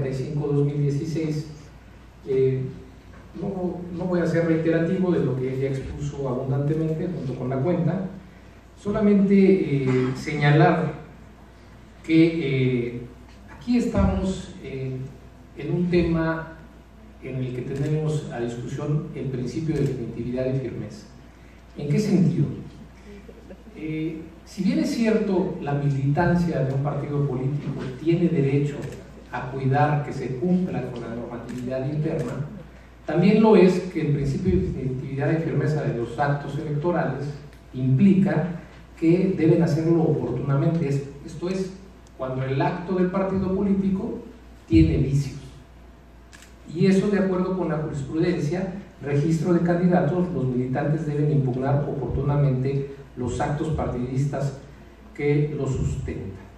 45-2016. No voy a ser reiterativo de lo que ella expuso abundantemente junto con la cuenta, solamente señalar que aquí estamos en un tema en el que tenemos a discusión el principio de definitividad y firmeza. ¿En qué sentido? Si bien es cierto, la militancia de un partido político tiene derecho a cuidar que se cumpla con la normatividad interna, también lo es que el principio de definitividad y firmeza de los actos electorales implica que deben hacerlo oportunamente, esto es, cuando el acto del partido político tiene vicios. Y eso, de acuerdo con la jurisprudencia, registro de candidatos, los militantes deben impugnar oportunamente los actos partidistas que los sustentan.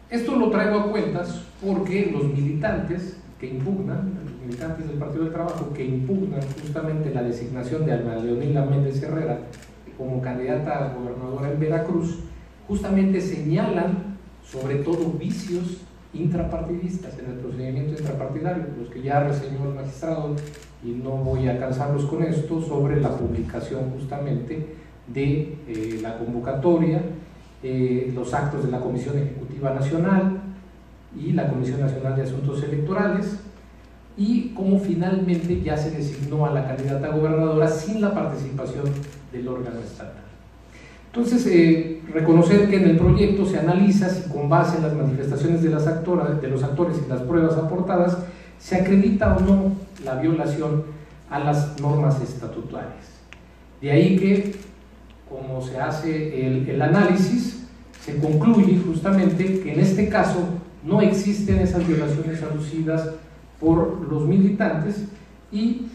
Esto lo traigo a cuentas porque los militantes que impugnan, los militantes del Partido del Trabajo que impugnan justamente la designación de Alma Leonila Méndez Herrera como candidata a gobernadora en Veracruz, justamente señalan sobre todo vicios intrapartidistas en el procedimiento intrapartidario, los que ya reseñó el magistrado, y no voy a cansarlos con esto, sobre la publicación justamente de la convocatoria, los actos de la Comisión Ejecutiva Nacional y la Comisión Nacional de Asuntos Electorales, y cómo finalmente ya se designó a la candidata a gobernadora sin la participación del órgano estatal. Entonces, reconocer que en el proyecto se analiza si con base en las manifestaciones de los actores y las pruebas aportadas se acredita o no la violación a las normas estatutarias. De ahí que, como se hace el análisis, se concluye justamente que en este caso no existen esas violaciones aducidas por los militantes y,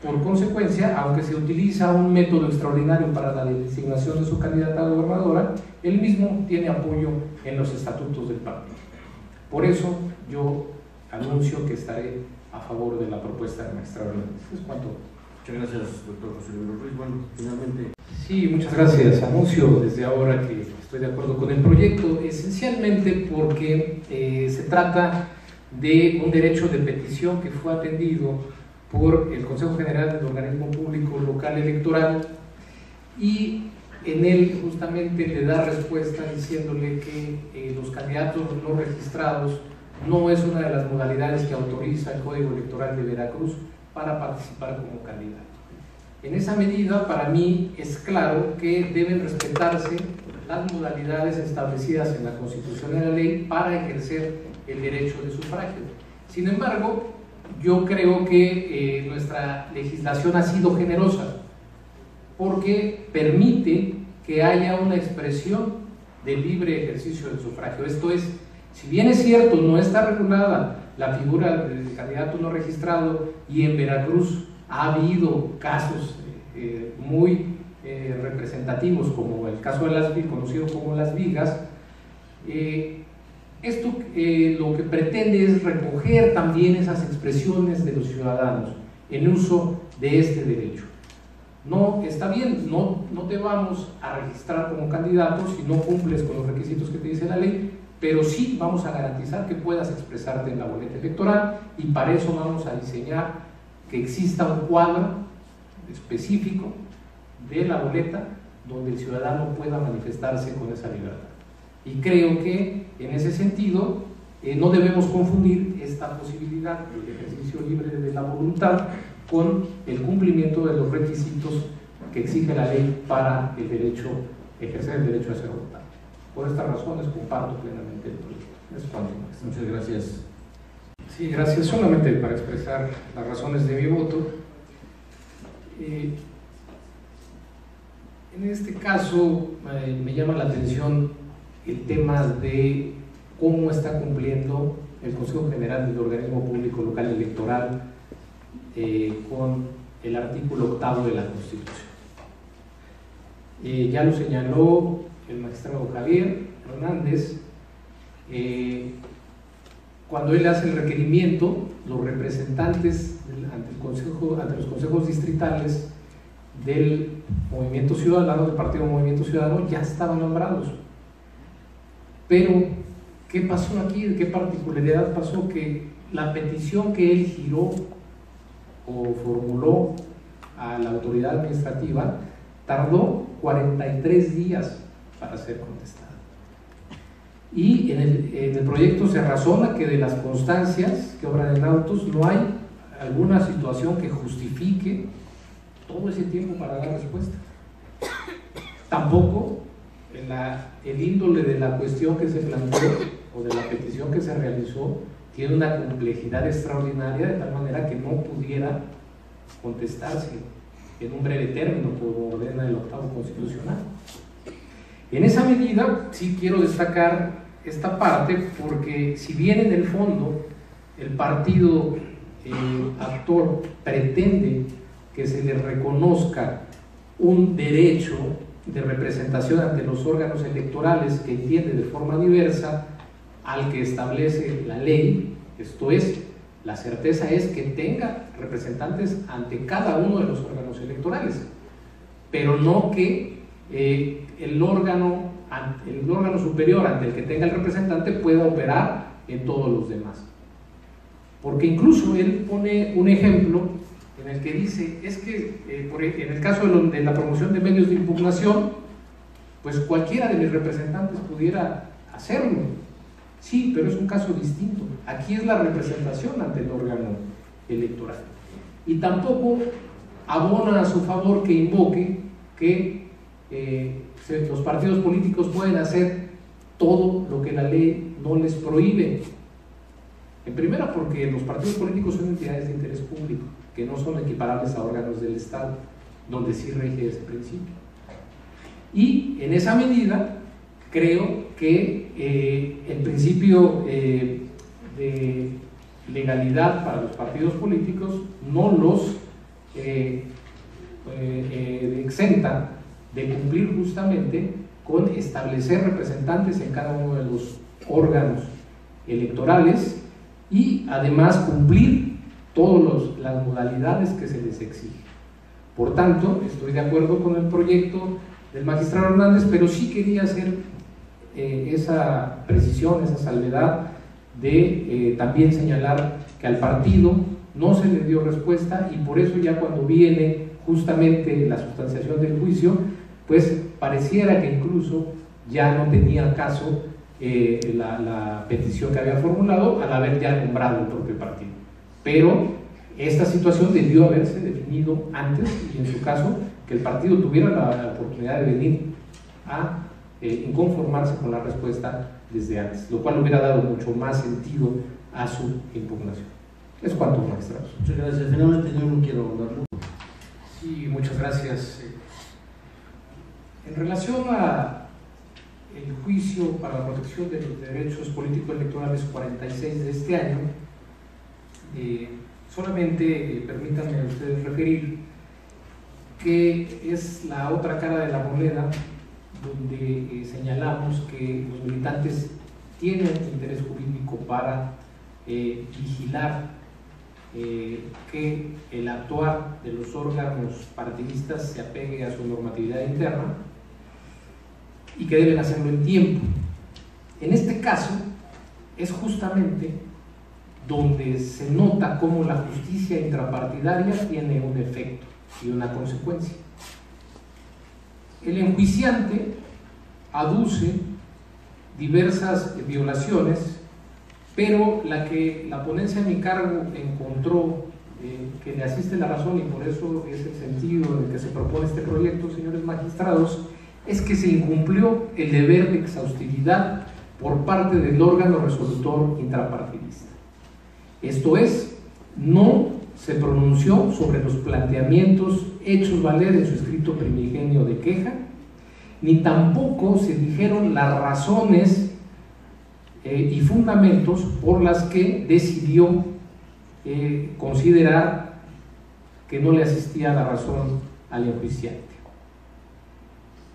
por consecuencia, aunque se utiliza un método extraordinario para la designación de su candidata a gobernadora, él mismo tiene apoyo en los estatutos del partido. Por eso yo anuncio que estaré a favor de la propuesta del magistrado Hernández. ¿Es cuánto? Muchas gracias, doctor José Luis Ruiz. Bueno, finalmente... Sí, muchas gracias. Anuncio desde ahora que estoy de acuerdo con el proyecto, esencialmente porque se trata de un derecho de petición que fue atendido por el Consejo General del Organismo Público Local Electoral, y en él justamente le da respuesta diciéndole que los candidatos no registrados no es una de las modalidades que autoriza el Código Electoral de Veracruz para participar como candidato. En esa medida, para mí es claro que deben respetarse las modalidades establecidas en la Constitución y la ley para ejercer el derecho de sufragio. Sin embargo, yo creo que nuestra legislación ha sido generosa porque permite que haya una expresión de libre ejercicio del sufragio. Esto es, si bien es cierto, no está regulada la figura del candidato no registrado, y en Veracruz ha habido casos muy representativos, como el caso de las Vigas, conocido como Las Vigas, esto lo que pretende es recoger también esas expresiones de los ciudadanos en uso de este derecho. No, está bien, no te vamos a registrar como candidato si no cumples con los requisitos que te dice la ley, pero sí vamos a garantizar que puedas expresarte en la boleta electoral, y para eso vamos a diseñar que exista un cuadro específico de la boleta donde el ciudadano pueda manifestarse con esa libertad. Y creo que en ese sentido no debemos confundir esta posibilidad del ejercicio libre de la voluntad con el cumplimiento de los requisitos que exige la ley para el derecho, ejercer el derecho a ser votado. Por estas razones comparto plenamente el proyecto. Es cuanto más. Muchas gracias. Sí, gracias. Solamente para expresar las razones de mi voto. En este caso me llama la atención el tema de cómo está cumpliendo el Consejo General del Organismo Público Local Electoral con el artículo 8º de la Constitución. Ya lo señaló el magistrado Javier Hernández, cuando él hace el requerimiento, los representantes ante los consejos distritales del Movimiento Ciudadano, del Partido Movimiento Ciudadano, ya estaban nombrados, pero ¿Qué pasó aquí? ¿Qué particularidad pasó? Que la petición que él giró o formuló a la autoridad administrativa tardó 43 días para ser contestada. Y en el proyecto se razona que de las constancias que obran en autos no hay alguna situación que justifique todo ese tiempo para dar respuesta. Tampoco el índole de la cuestión que se planteó o de la petición que se realizó tiene una complejidad extraordinaria, de tal manera que no pudiera contestarse en un breve término, como ordena el octavo constitucional. En esa medida sí quiero destacar esta parte, porque si bien en el fondo el partido actor pretende que se le reconozca un derecho de representación ante los órganos electorales que entiende de forma diversa al que establece la ley, esto es, la certeza es que tenga representantes ante cada uno de los órganos electorales, pero no que el órgano superior ante el que tenga el representante pueda operar en todos los demás. Porque incluso él pone un ejemplo en el que dice, es que en el caso de la promoción de medios de impugnación, pues cualquiera de mis representantes pudiera hacerlo. Sí, pero es un caso distinto. Aquí es la representación ante el órgano electoral. Y tampoco abona a su favor que invoque que los partidos políticos pueden hacer todo lo que la ley no les prohíbe. En primera, porque los partidos políticos son entidades de interés público, que no son equiparables a órganos del Estado, donde sí rige ese principio. Y en esa medida, creo que el principio de legalidad para los partidos políticos no los exenta de cumplir justamente con establecer representantes en cada uno de los órganos electorales y además cumplir todas las modalidades que se les exige. Por tanto, estoy de acuerdo con el proyecto del magistrado Hernández, pero sí quería hacer esa precisión, esa salvedad de también señalar que al partido no se le dio respuesta, y por eso ya cuando viene justamente la sustanciación del juicio, pues pareciera que incluso ya no tenía caso la petición que había formulado al haber ya nombrado el propio partido. Pero esta situación debió haberse definido antes, y en su caso que el partido tuviera la oportunidad de venir a inconformarse con la respuesta desde antes, lo cual hubiera dado mucho más sentido a su impugnación. Es cuanto, magistrados. Muchas gracias. Finalmente yo no quiero hablarlo. Sí, muchas gracias. En relación a el juicio para la protección de los derechos políticos electorales 46 de este año, solamente permítanme a ustedes referir que es la otra cara de la moneda, donde señalamos que los militantes tienen interés jurídico para vigilar que el actuar de los órganos partidistas se apegue a su normatividad interna y que deben hacerlo en tiempo. En este caso es justamente donde se nota cómo la justicia intrapartidaria tiene un efecto y una consecuencia. El enjuiciante aduce diversas violaciones, pero la que la ponencia a mi cargo encontró que le asiste la razón, y por eso es el sentido en el que se propone este proyecto, señores magistrados, es que se incumplió el deber de exhaustividad por parte del órgano resolutor intrapartidista. Esto es, no se pronunció sobre los planteamientos hechos valer en su escrito primigenio de queja, ni tampoco se dijeron las razones y fundamentos por las que decidió considerar que no le asistía la razón al enjuiciante.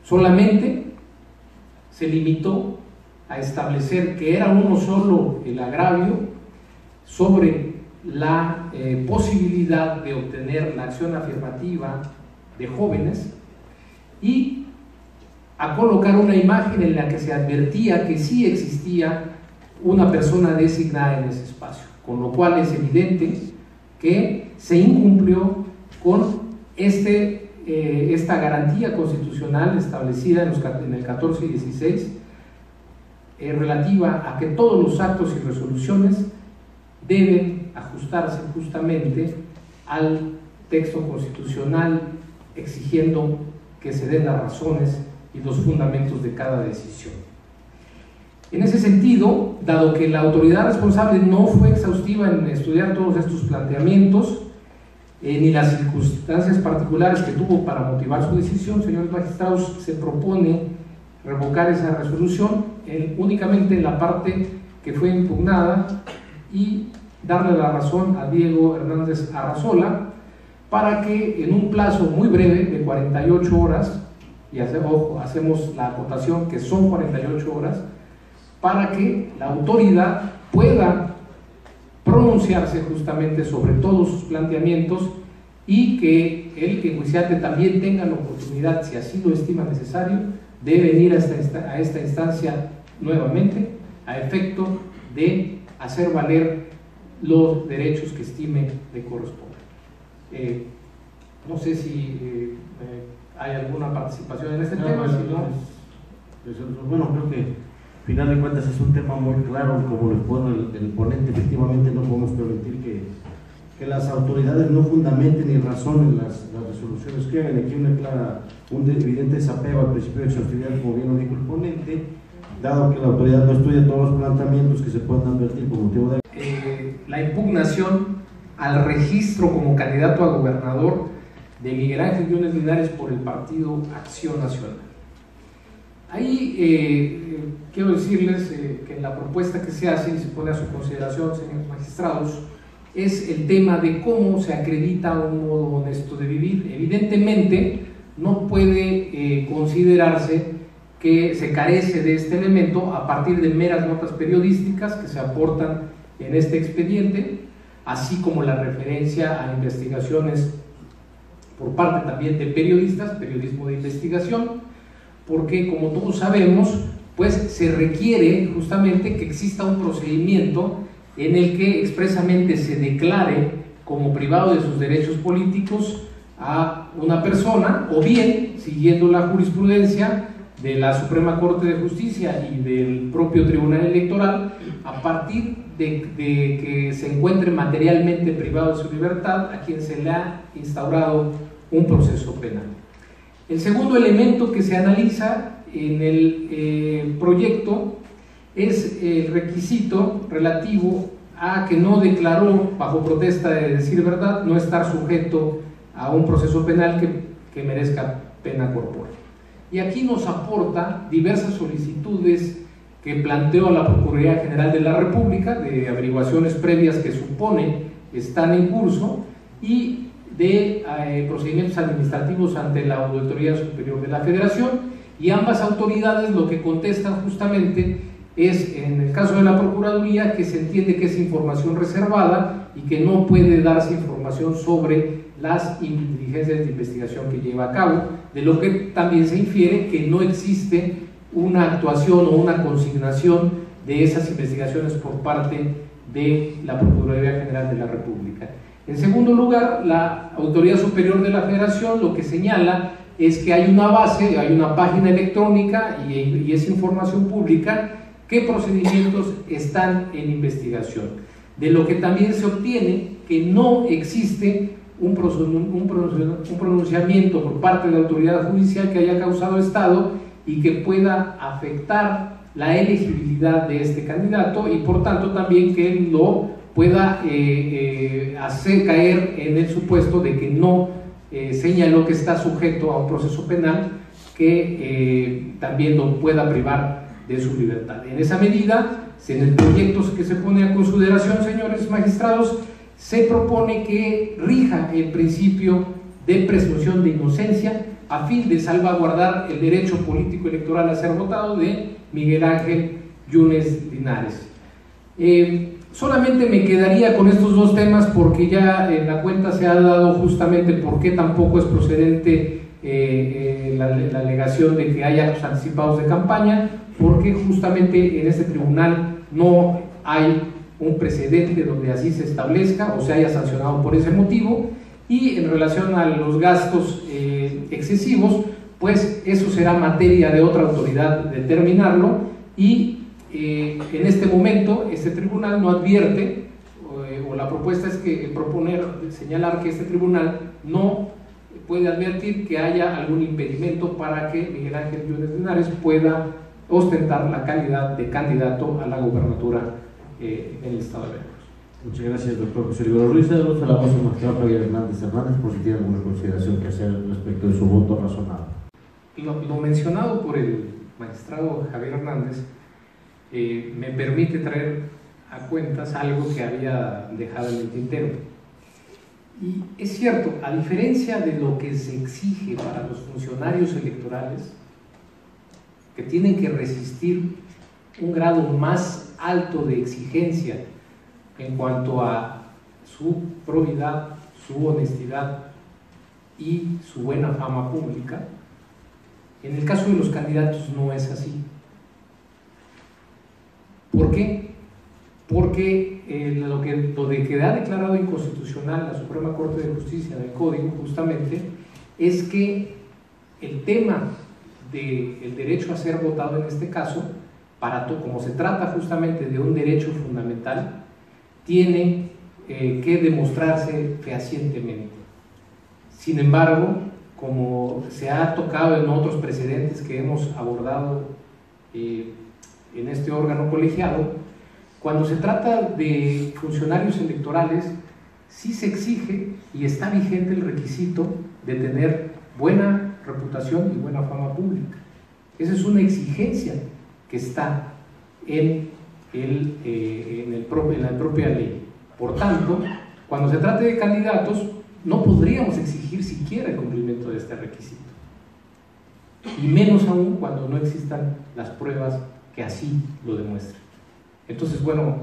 Solamente se limitó a establecer que era uno solo el agravio sobre la posibilidad de obtener la acción afirmativa de jóvenes, y a colocar una imagen en la que se advertía que sí existía una persona designada en ese espacio, con lo cual es evidente que se incumplió con esta garantía constitucional establecida en el 14 y 16 relativa a que todos los actos y resoluciones deben ajustarse justamente al texto constitucional, exigiendo que se den las razones y los fundamentos de cada decisión. En ese sentido, dado que la autoridad responsable no fue exhaustiva en estudiar todos estos planteamientos, ni las circunstancias particulares que tuvo para motivar su decisión, señores magistrados, se propone revocar esa resolución únicamente en la parte que fue impugnada y darle la razón a Diego Hernández Arrazola para que en un plazo muy breve de 48 horas, y hacemos la acotación que son 48 horas, para que la autoridad pueda pronunciarse justamente sobre todos sus planteamientos y que el enjuiciante también tenga la oportunidad, si así lo estima necesario, de venir a esta instancia nuevamente a efecto de hacer valer los derechos que estime le corresponden. No sé si hay alguna participación en este tema. Bueno, creo que al final de cuentas es un tema muy claro, como lo expone el ponente. Efectivamente no podemos permitir que las autoridades no fundamenten ni razonen las resoluciones que hagan. Aquí un evidente desapego al principio de exhaustividad, como bien lo dijo el ponente, dado que la autoridad no estudia todos los planteamientos que se puedan advertir por motivo de... La impugnación al registro como candidato a gobernador de Miguel Ángel Yunes Linares por el Partido Acción Nacional. Ahí quiero decirles que la propuesta que se hace y se pone a su consideración, señores magistrados, es el tema de cómo se acredita un modo honesto de vivir. Evidentemente no puede considerarse que se carece de este elemento a partir de meras notas periodísticas que se aportan en este expediente, así como la referencia a investigaciones por parte también de periodistas, periodismo de investigación, porque como todos sabemos, pues se requiere justamente que exista un procedimiento en el que expresamente se declare como privado de sus derechos políticos a una persona, o bien, siguiendo la jurisprudencia de la Suprema Corte de Justicia y del propio Tribunal Electoral, a partir de que se encuentre materialmente privado de su libertad a quien se le ha instaurado un proceso penal. El segundo elemento que se analiza en el proyecto es el requisito relativo a que no declaró, bajo protesta de decir verdad, no estar sujeto a un proceso penal que merezca pena corporal. Y aquí nos aporta diversas solicitudes que planteó la Procuraduría General de la República, de averiguaciones previas que supone están en curso, y de procedimientos administrativos ante la Auditoría Superior de la Federación, y ambas autoridades lo que contestan justamente es, en el caso de la Procuraduría, que se entiende que es información reservada y que no puede darse información sobre las diligencias de investigación que lleva a cabo, de lo que también se infiere que no existe una actuación o una consignación de esas investigaciones por parte de la Procuraduría General de la República. En segundo lugar, la Autoridad Superior de la Federación lo que señala es que hay una base, hay una página electrónica y es información pública qué procedimientos están en investigación, de lo que también se obtiene que no existe un pronunciamiento por parte de la autoridad judicial que haya causado estado y que pueda afectar la elegibilidad de este candidato, y por tanto también que él lo pueda hacer caer en el supuesto de que no señaló que está sujeto a un proceso penal que también lo pueda privar de su libertad. En esa medida, en el proyecto que se pone a consideración, señores magistrados, se propone que rija el principio de presunción de inocencia a fin de salvaguardar el derecho político electoral a ser votado de Miguel Ángel Yunes Linares. Solamente me quedaría con estos dos temas porque ya en la cuenta se ha dado justamente por qué tampoco es procedente la alegación de que haya actos anticipados de campaña, porque justamente en este tribunal no hay un precedente donde así se establezca o se haya sancionado por ese motivo. Y en relación a los gastos excesivos, pues eso será materia de otra autoridad determinarlo, y en este momento este tribunal no advierte, o la propuesta es que señalar que este tribunal no puede advertir que haya algún impedimento para que Miguel Ángel Yunes Linares pueda ostentar la calidad de candidato a la gobernatura en el estado de Veracruz. Muchas gracias, doctor José Olivero Ruiz. Le damos la voz al magistrado Javier Hernández por si tiene alguna consideración que hacer respecto de su voto razonado. Lo mencionado por el magistrado Javier Hernández me permite traer a cuentas algo que había dejado en el tintero. Y es cierto, a diferencia de lo que se exige para los funcionarios electorales, que tienen que resistir un grado más alto de exigencia en cuanto a su probidad, su honestidad y su buena fama pública, en el caso de los candidatos no es así. ¿Por qué? Porque lo de que ha declarado inconstitucional la Suprema Corte de Justicia del Código justamente es que el tema del derecho a ser votado en este caso, como se trata justamente de un derecho fundamental, tiene que demostrarse fehacientemente. Sin embargo, como se ha tocado en otros precedentes que hemos abordado en este órgano colegiado, cuando se trata de funcionarios electorales, sí se exige y está vigente el requisito de tener buena reputación y buena fama pública. Esa es una exigencia que está en la propia ley. Por tanto, cuando se trate de candidatos, no podríamos exigir siquiera el cumplimiento de este requisito, y menos aún cuando no existan las pruebas que así lo demuestren. Entonces, bueno,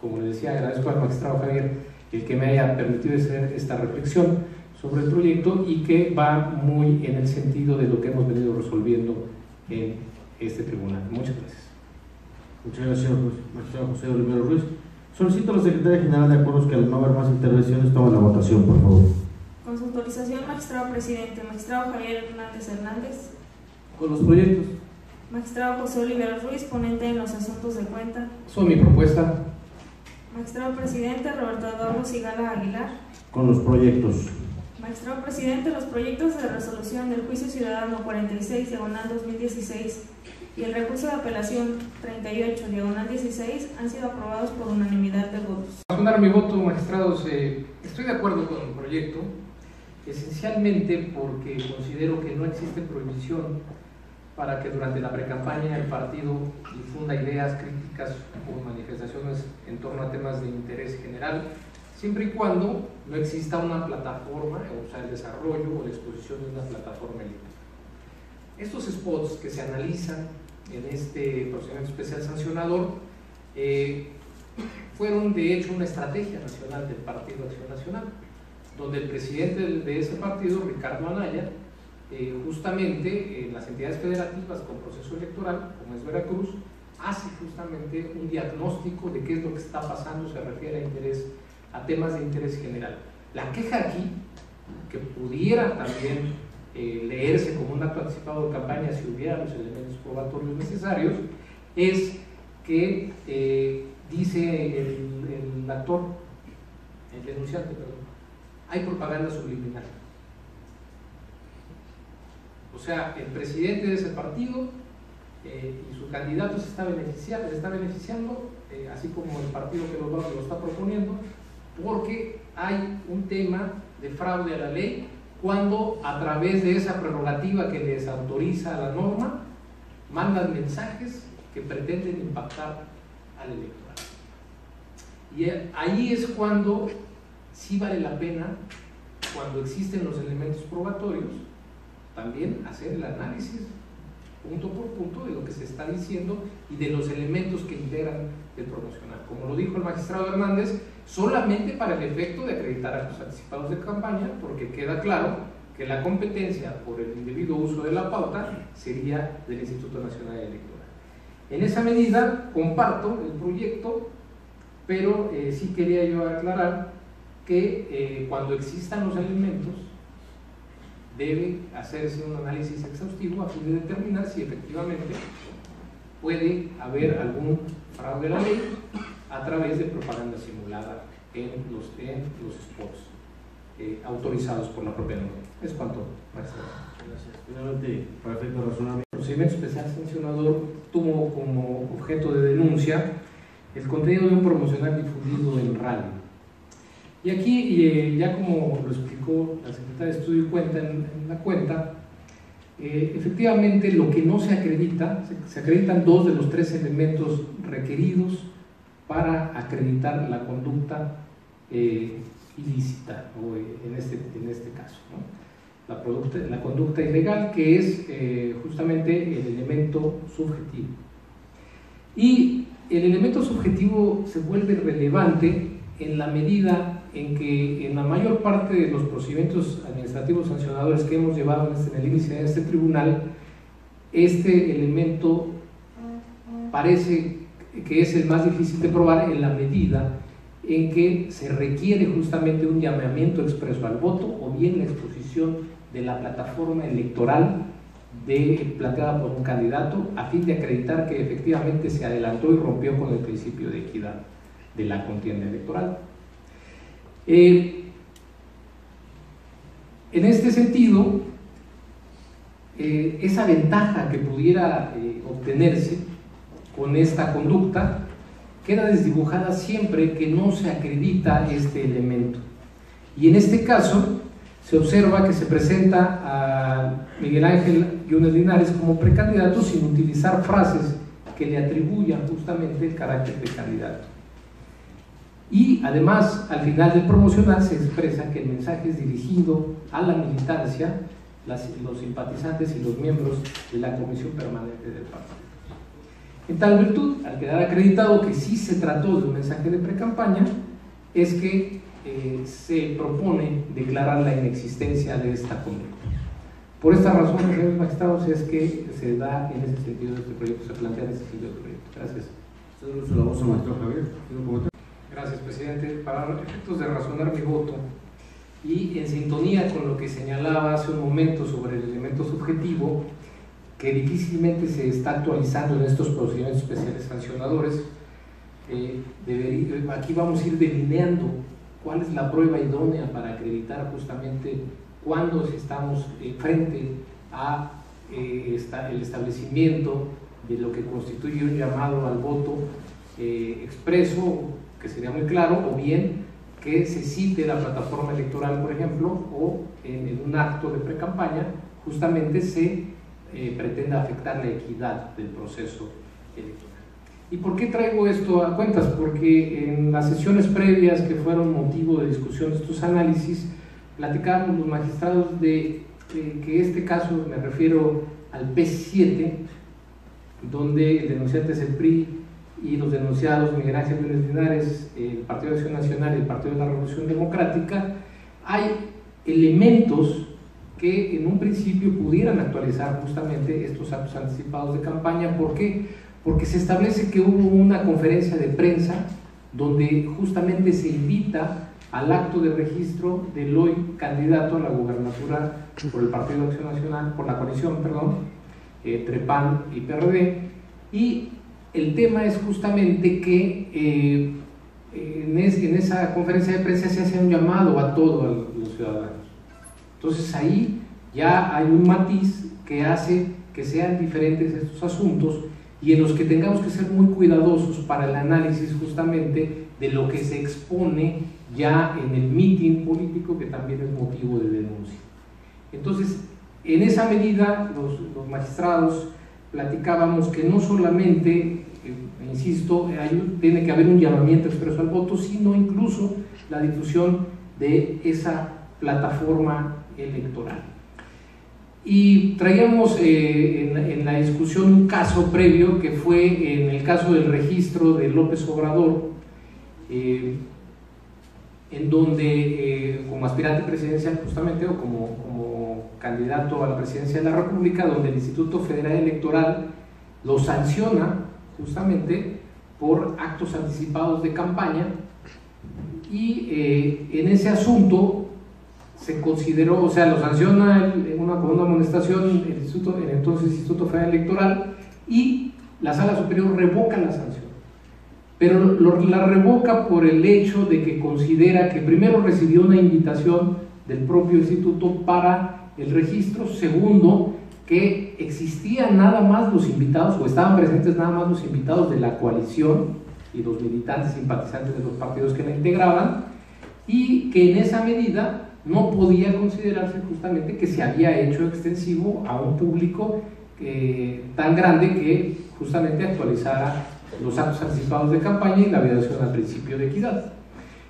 como les decía, agradezco al magistrado Javier el que me haya permitido hacer esta reflexión sobre el proyecto, y que va muy en el sentido de lo que hemos venido resolviendo en este tribunal. Muchas gracias. Muchas gracias, magistrado José Olivero Ruiz. Solicito a la Secretaria General de Acuerdos que, al no haber más intervenciones, tome la votación, por favor. Con su autorización, magistrado presidente. Magistrado Javier Hernández. Con los proyectos. Magistrado José Olivero Ruiz, ponente en los asuntos de cuenta. Son mi propuesta. Magistrado presidente Roberto Eduardo Sigala Aguilar. Con los proyectos. Magistrado presidente, los proyectos de resolución del Juicio Ciudadano 46/2016 y el recurso de apelación 38/16 han sido aprobados por unanimidad de votos. Para fundar mi voto, magistrados, estoy de acuerdo con el proyecto, esencialmente porque considero que no existe prohibición para que durante la precampaña el partido difunda ideas, críticas o manifestaciones en torno a temas de interés general, siempre y cuando no exista una plataforma, o sea, el desarrollo o la exposición de una plataforma electoral. Estos spots que se analizan en este procedimiento especial sancionador fueron de hecho una estrategia nacional del Partido Acción Nacional, donde el presidente de ese partido, Ricardo Anaya, justamente en las entidades federativas con proceso electoral, como es Veracruz, hace justamente un diagnóstico de qué es lo que está pasando, se refiere a temas de interés general. La queja aquí, que pudiera también leerse como un acto anticipado de campaña si hubiera los elementos probatorios necesarios, es que dice el actor, el denunciante, perdón, hay propaganda subliminal. O sea, el presidente de ese partido y su candidato se está beneficiando, así como el partido que lo está proponiendo, porque hay un tema de fraude a la ley, cuando a través de esa prerrogativa que les autoriza la norma, mandan mensajes que pretenden impactar al electorado. Y ahí es cuando sí vale la pena, cuando existen los elementos probatorios, también hacer el análisis punto por punto de lo que se está diciendo y de los elementos que integran el promocional. Como lo dijo el magistrado Hernández, solamente para el efecto de acreditar actos anticipados de campaña, porque queda claro que la competencia por el indebido uso de la pauta sería del Instituto Nacional Electoral. En esa medida comparto el proyecto, pero sí quería yo aclarar que cuando existan los elementos debe hacerse un análisis exhaustivo a fin de determinar si efectivamente puede haber algún fraude a la ley a través de propaganda simulada en los spots autorizados por la propia norma. Es cuanto, maestra. Gracias. Finalmente, para efecto razonable. El procedimiento especial sancionador tuvo como objeto de denuncia el contenido de un promocional difundido en radio. Y aquí, ya como lo explicó la secretaria de Estudio y Cuenta en la cuenta, efectivamente lo que no se acredita, se acreditan 2 de los 3 elementos requeridos para acreditar la conducta ilícita, o en este caso, ¿no? La conducta ilegal, que es justamente el elemento subjetivo. Y el elemento subjetivo se vuelve relevante en la medida en que en la mayor parte de los procedimientos administrativos sancionadores que hemos llevado en el índice de este tribunal, este elemento parece que es el más difícil de probar en la medida en que se requiere justamente un llamamiento expreso al voto o bien la exposición de la plataforma electoral planteada por un candidato a fin de acreditar que efectivamente se adelantó y rompió con el principio de equidad de la contienda electoral. En este sentido, esa ventaja que pudiera obtenerse con esta conducta queda desdibujada siempre que no se acredita este elemento. Y en este caso se observa que se presenta a Miguel Ángel Yunes Linares como precandidato sin utilizar frases que le atribuyan justamente el carácter de candidato. Y además, al final del promocional se expresa que el mensaje es dirigido a la militancia, los simpatizantes y los miembros de la comisión permanente del partido. En tal virtud, al quedar acreditado que sí se trató de un mensaje de precampaña, es que se propone declarar la inexistencia de esta conducta. Por esta razón, señores magistrados, es que se da en ese sentido este proyecto, se plantea en ese sentido este proyecto. Gracias. Cedo la voz a maestro Javier. Gracias, presidente. Para efectos de razonar mi voto y en sintonía con lo que señalaba hace un momento sobre el elemento subjetivo, que difícilmente se está actualizando en estos procedimientos especiales sancionadores, aquí vamos a ir delineando cuál es la prueba idónea para acreditar justamente cuando estamos frente a el establecimiento de lo que constituye un llamado al voto expreso, que sería muy claro, o bien que se cite la plataforma electoral, por ejemplo, o en un acto de precampaña justamente se pretenda afectar la equidad del proceso electoral. ¿Y por qué traigo esto a cuentas? Porque en las sesiones previas que fueron motivo de discusión de estos análisis, platicábamos los magistrados de que este caso, me refiero al P7, donde el denunciante es el PRI y los denunciados Miguel Ángel Yunes Linares, el Partido de Acción Nacional y el Partido de la Revolución Democrática, hay elementos que en un principio pudieran actualizar justamente estos actos anticipados de campaña. ¿Por qué? Porque se establece que hubo una conferencia de prensa donde justamente se invita al acto de registro del hoy candidato a la gubernatura por el Partido de Acción Nacional, por la coalición, perdón, entre PAN y PRD, y el tema es justamente que en esa conferencia de prensa se hace un llamado a todos los ciudadanos. Entonces ahí ya hay un matiz que hace que sean diferentes estos asuntos y en los que tengamos que ser muy cuidadosos para el análisis justamente de lo que se expone ya en el mitin político, que también es motivo de denuncia. Entonces, en esa medida, los magistrados platicábamos que no solamente, insisto, tiene que haber un llamamiento expreso al voto, sino incluso la difusión de esa plataforma electoral. Y traíamos en la discusión un caso previo que fue en el caso del registro de López Obrador, en donde como aspirante presidencial justamente o como candidato a la presidencia de la República, donde el Instituto Federal Electoral lo sanciona justamente por actos anticipados de campaña, y en ese asunto se consideró, o sea, lo sanciona con una amonestación el entonces Instituto Federal Electoral, y la Sala Superior revoca la sanción, pero la revoca por el hecho de que considera que primero recibió una invitación del propio instituto para el registro, segundo, que existían nada más los invitados, o estaban presentes nada más los invitados de la coalición y los militantes simpatizantes de los partidos que la integraban, y que en esa medida no podía considerarse justamente que se había hecho extensivo a un público tan grande que justamente actualizara los actos anticipados de campaña y la violación al principio de equidad.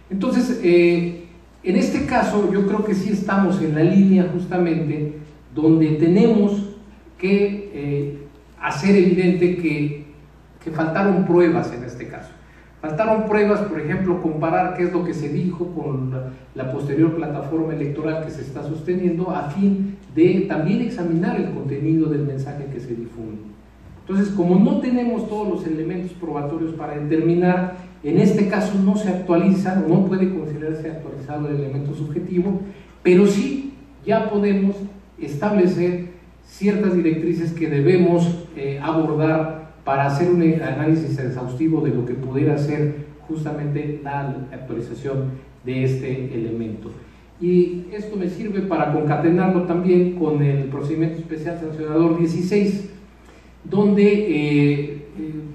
Entonces, en este caso yo creo que sí estamos en la línea justamente donde tenemos que hacer evidente que faltaron pruebas en este caso. Faltaron pruebas, por ejemplo, comparar qué es lo que se dijo con la posterior plataforma electoral que se está sosteniendo, a fin de también examinar el contenido del mensaje que se difunde. Entonces, como no tenemos todos los elementos probatorios para determinar, en este caso no se actualiza, no puede considerarse actualizado el elemento subjetivo, pero sí ya podemos establecer ciertas directrices que debemos abordar para hacer un análisis exhaustivo de lo que pudiera ser justamente la actualización de este elemento. Y esto me sirve para concatenarlo también con el procedimiento especial sancionador 16, donde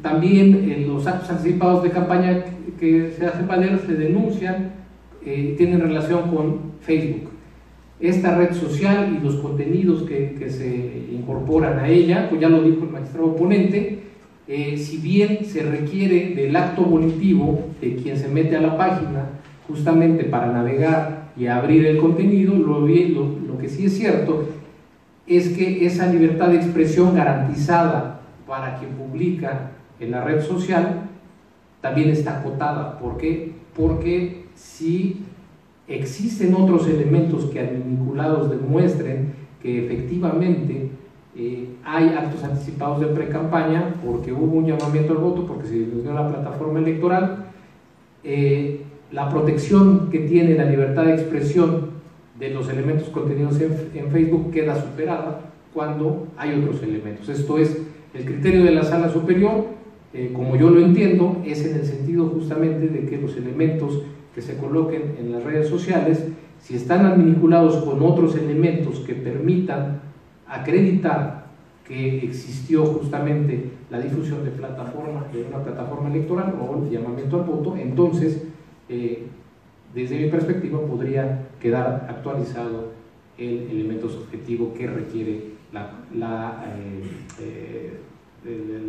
también los actos anticipados de campaña que se hacen valer se denuncian, tienen relación con Facebook. Esta red social y los contenidos que se incorporan a ella, pues ya lo dijo el magistrado oponente, si bien se requiere del acto volitivo de quien se mete a la página justamente para navegar y abrir el contenido, lo que sí es cierto es que esa libertad de expresión garantizada para quien publica en la red social también está acotada. ¿Por qué? Porque si existen otros elementos que vinculados demuestren que efectivamente hay actos anticipados de pre-campaña, porque hubo un llamamiento al voto, porque se difundió la plataforma electoral, la protección que tiene la libertad de expresión de los elementos contenidos en Facebook queda superada cuando hay otros elementos. Esto es, el criterio de la Sala Superior, como yo lo entiendo, es en el sentido justamente de que los elementos que se coloquen en las redes sociales, si están vinculados con otros elementos que permitan acreditar que existió justamente la difusión de una plataforma electoral o el llamamiento al voto, entonces desde mi perspectiva podría quedar actualizado el elemento subjetivo que requiere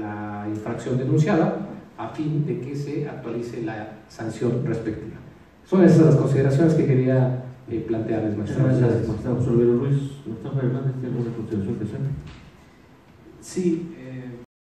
la infracción denunciada, a fin de que se actualice la sanción respectiva. Son esas las consideraciones que quería plantearles, magistrado. Muchas gracias, magistrado José Luis Ruiz. Magistrado Hernández, ¿tiene alguna consideración que hacer? Sí,